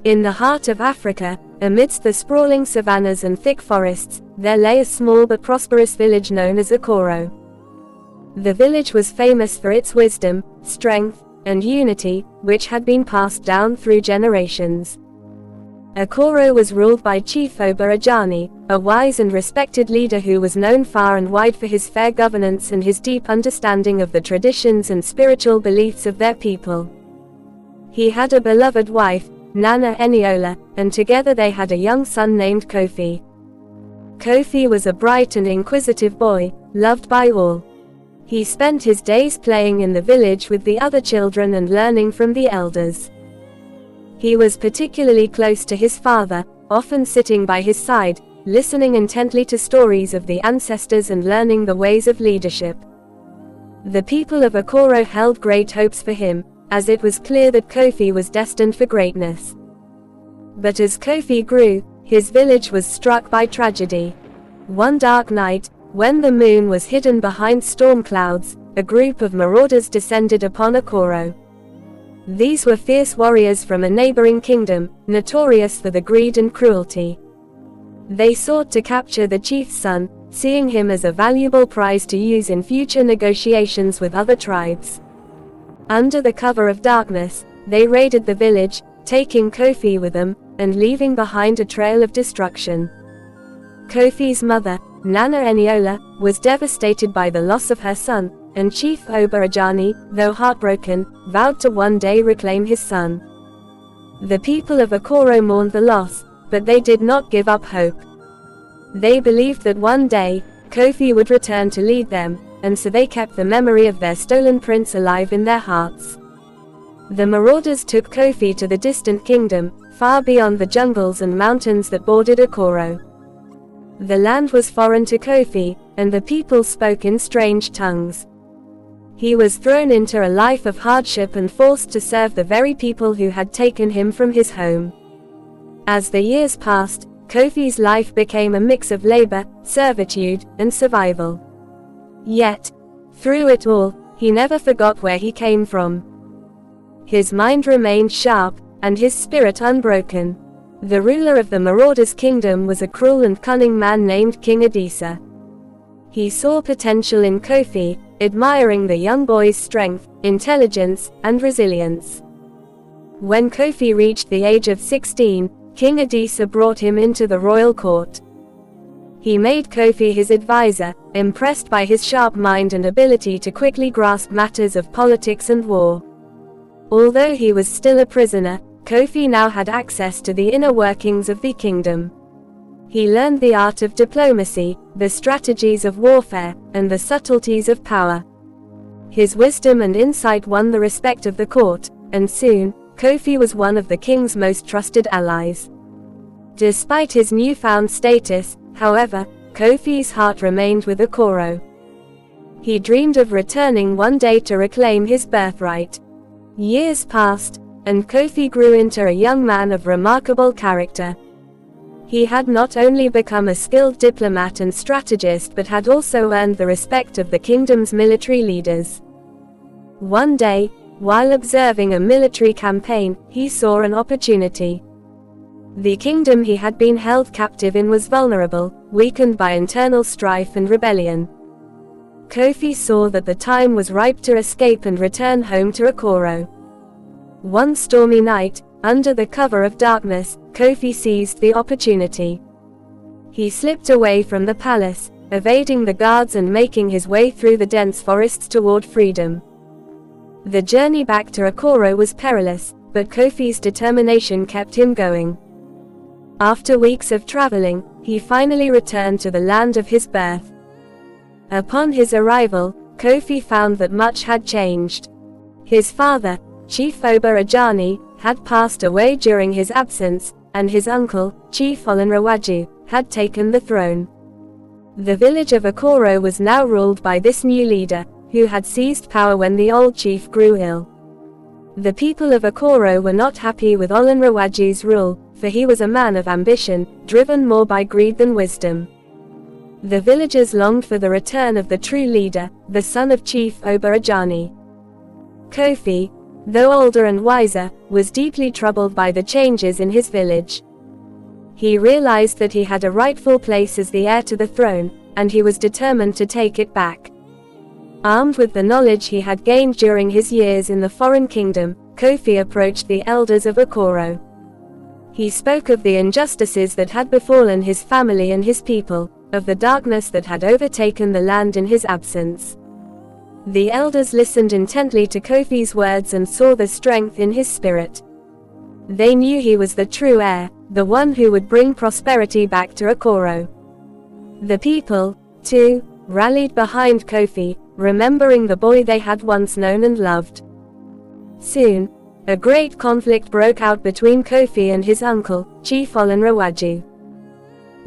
In the heart of Africa, amidst the sprawling savannas and thick forests, there lay a small but prosperous village known as Akoro. The village was famous for its wisdom, strength, and unity, which had been passed down through generations. Akoro was ruled by Chief Oba Ajani, a wise and respected leader who was known far and wide for his fair governance and his deep understanding of the traditions and spiritual beliefs of their people. He had a beloved wife, Nana Eniola, and together they had a young son named Kofi. Kofi was a bright and inquisitive boy, loved by all. He spent his days playing in the village with the other children and learning from the elders. He was particularly close to his father, often sitting by his side, listening intently to stories of the ancestors and learning the ways of leadership. The people of Akoro held great hopes for him, as it was clear that Kofi was destined for greatness. But as Kofi grew, his village was struck by tragedy. One dark night, when the moon was hidden behind storm clouds, a group of marauders descended upon Akoro. These were fierce warriors from a neighboring kingdom, notorious for the greed and cruelty. They sought to capture the chief's son, seeing him as a valuable prize to use in future negotiations with other tribes. Under the cover of darkness, they raided the village, taking Kofi with them, and leaving behind a trail of destruction. Kofi's mother, Nana Eniola, was devastated by the loss of her son, and Chief Oba Ajani, though heartbroken, vowed to one day reclaim his son. The people of Akoro mourned the loss, but they did not give up hope. They believed that one day, Kofi would return to lead them, and so they kept the memory of their stolen prince alive in their hearts. The marauders took Kofi to the distant kingdom, far beyond the jungles and mountains that bordered Akoro. The land was foreign to Kofi, and the people spoke in strange tongues. He was thrown into a life of hardship and forced to serve the very people who had taken him from his home. As the years passed, Kofi's life became a mix of labor, servitude, and survival. Yet, through it all, he never forgot where he came from. His mind remained sharp, and his spirit unbroken. The ruler of the Marauders' kingdom was a cruel and cunning man named King Adisa. He saw potential in Kofi, admiring the young boy's strength, intelligence, and resilience. When Kofi reached the age of 16, King Adisa brought him into the royal court. He made Kofi his advisor, impressed by his sharp mind and ability to quickly grasp matters of politics and war. Although he was still a prisoner, Kofi now had access to the inner workings of the kingdom. He learned the art of diplomacy, the strategies of warfare, and the subtleties of power. His wisdom and insight won the respect of the court, and soon, Kofi was one of the king's most trusted allies. Despite his newfound status, however, Kofi's heart remained with Akoro. He dreamed of returning one day to reclaim his birthright. Years passed, and Kofi grew into a young man of remarkable character. He had not only become a skilled diplomat and strategist but had also earned the respect of the kingdom's military leaders. One day, while observing a military campaign, he saw an opportunity. The kingdom he had been held captive in was vulnerable, weakened by internal strife and rebellion. Kofi saw that the time was ripe to escape and return home to Akoro. One stormy night, under the cover of darkness, Kofi seized the opportunity. He slipped away from the palace, evading the guards and making his way through the dense forests toward freedom. The journey back to Akoro was perilous, but Kofi's determination kept him going. After weeks of traveling, he finally returned to the land of his birth. Upon his arrival, Kofi found that much had changed. His father, Chief Oba Ajani, had passed away during his absence, and his uncle, Chief Olanrawaju, had taken the throne. The village of Akoro was now ruled by this new leader, who had seized power when the old chief grew ill. The people of Akoro were not happy with Olanrawaju's rule, for he was a man of ambition, driven more by greed than wisdom. The villagers longed for the return of the true leader, the son of Chief Oba Ajani. Kofi, though older and wiser, was deeply troubled by the changes in his village. He realized that he had a rightful place as the heir to the throne, and he was determined to take it back. Armed with the knowledge he had gained during his years in the foreign kingdom, Kofi approached the elders of Okoro. He spoke of the injustices that had befallen his family and his people, of the darkness that had overtaken the land in his absence. The elders listened intently to Kofi's words and saw the strength in his spirit. They knew he was the true heir, the one who would bring prosperity back to Okoro. The people, too, rallied behind Kofi, remembering the boy they had once known and loved. Soon, a great conflict broke out between Kofi and his uncle, Chief Olunrewaju.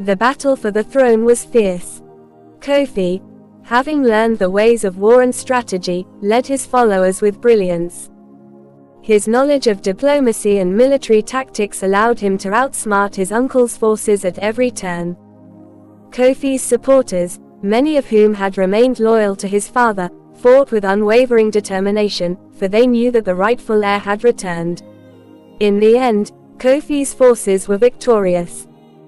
The battle for the throne was fierce. Kofi, having learned the ways of war and strategy, led his followers with brilliance. His knowledge of diplomacy and military tactics allowed him to outsmart his uncle's forces at every turn. Kofi's supporters, many of whom had remained loyal to his father, fought with unwavering determination, for they knew that the rightful heir had returned. In the end, Kofi's forces were victorious.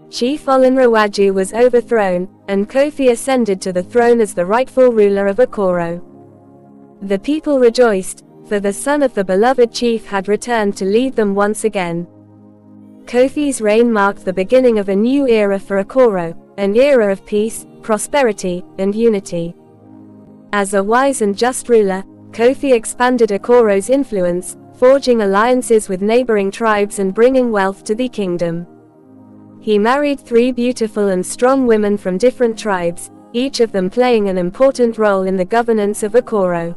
Chief Olunrewaju was overthrown, and Kofi ascended to the throne as the rightful ruler of Okoro. The people rejoiced, for the son of the beloved chief had returned to lead them once again. Kofi's reign marked the beginning of a new era for Okoro, an era of peace, prosperity, and unity. As a wise and just ruler, Kofi expanded Okoro's influence, forging alliances with neighboring tribes and bringing wealth to the kingdom. He married 3 beautiful and strong women from different tribes, each of them playing an important role in the governance of Okoro.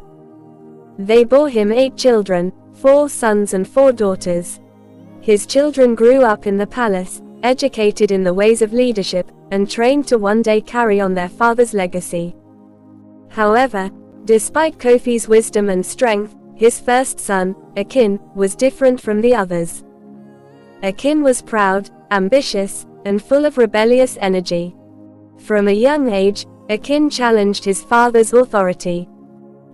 They bore him 8 children, 4 sons and 4 daughters. His children grew up in the palace, educated in the ways of leadership, and trained to one day carry on their father's legacy. However, despite Kofi's wisdom and strength, his first son, Akin, was different from the others. Akin was proud, ambitious, and full of rebellious energy. From a young age, Akin challenged his father's authority.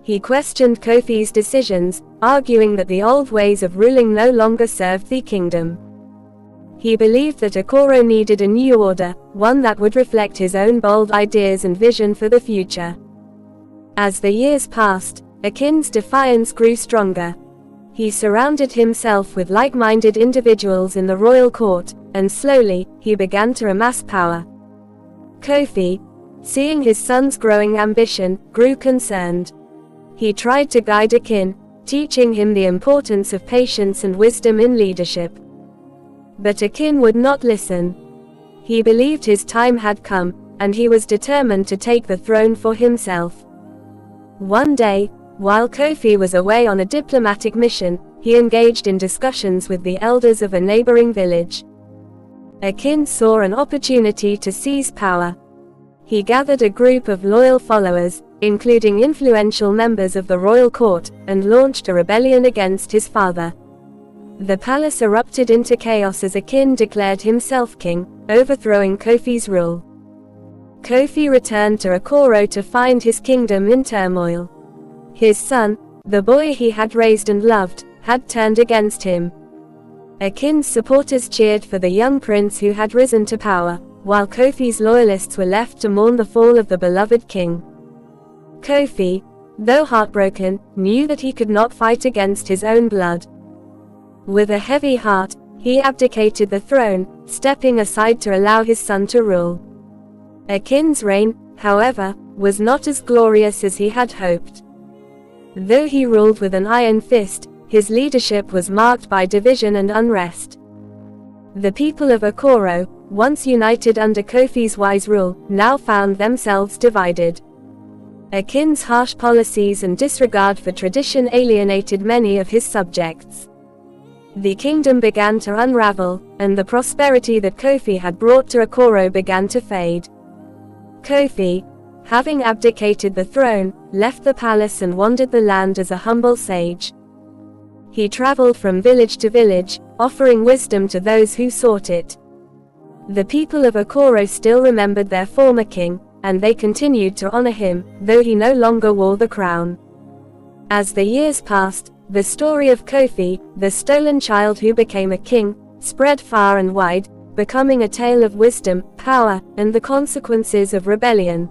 He questioned Kofi's decisions, arguing that the old ways of ruling no longer served the kingdom. He believed that Okoro needed a new order, one that would reflect his own bold ideas and vision for the future. As the years passed, Akin's defiance grew stronger. He surrounded himself with like-minded individuals in the royal court, and slowly, he began to amass power. Kofi, seeing his son's growing ambition, grew concerned. He tried to guide Akin, teaching him the importance of patience and wisdom in leadership. But Akin would not listen. He believed his time had come, and he was determined to take the throne for himself. One day, while Kofi was away on a diplomatic mission, he engaged in discussions with the elders of a neighboring village. Akin saw an opportunity to seize power. He gathered a group of loyal followers, including influential members of the royal court, and launched a rebellion against his father. The palace erupted into chaos as Akin declared himself king, overthrowing Kofi's rule. Kofi returned to Okoro to find his kingdom in turmoil. His son, the boy he had raised and loved, had turned against him. Akin's supporters cheered for the young prince who had risen to power, while Kofi's loyalists were left to mourn the fall of the beloved king. Kofi, though heartbroken, knew that he could not fight against his own blood. With a heavy heart, he abdicated the throne, stepping aside to allow his son to rule. Akin's reign, however, was not as glorious as he had hoped. Though he ruled with an iron fist, his leadership was marked by division and unrest. The people of Okoro, once united under Kofi's wise rule, now found themselves divided. Akin's harsh policies and disregard for tradition alienated many of his subjects. The kingdom began to unravel, and the prosperity that Kofi had brought to Okoro began to fade. Kofi, having abdicated the throne, left the palace and wandered the land as a humble sage. He traveled from village to village, offering wisdom to those who sought it. The people of Okoro still remembered their former king, and they continued to honor him, though he no longer wore the crown. As the years passed, The story of Kofi, the stolen child who became a king, spread far and wide, becoming a tale of wisdom, power, and the consequences of rebellion.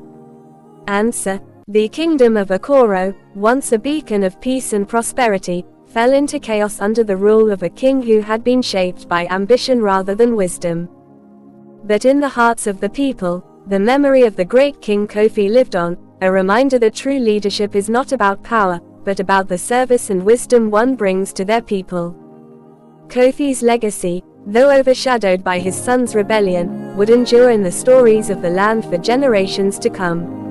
Answer: the kingdom of Okoro, once a beacon of peace and prosperity, fell into chaos under the rule of a king who had been shaped by ambition rather than wisdom. But in the hearts of the people, the memory of the great King Kofi lived on, a reminder that true leadership is not about power, but about the service and wisdom one brings to their people. Kofi's legacy, though overshadowed by his son's rebellion, would endure in the stories of the land for generations to come.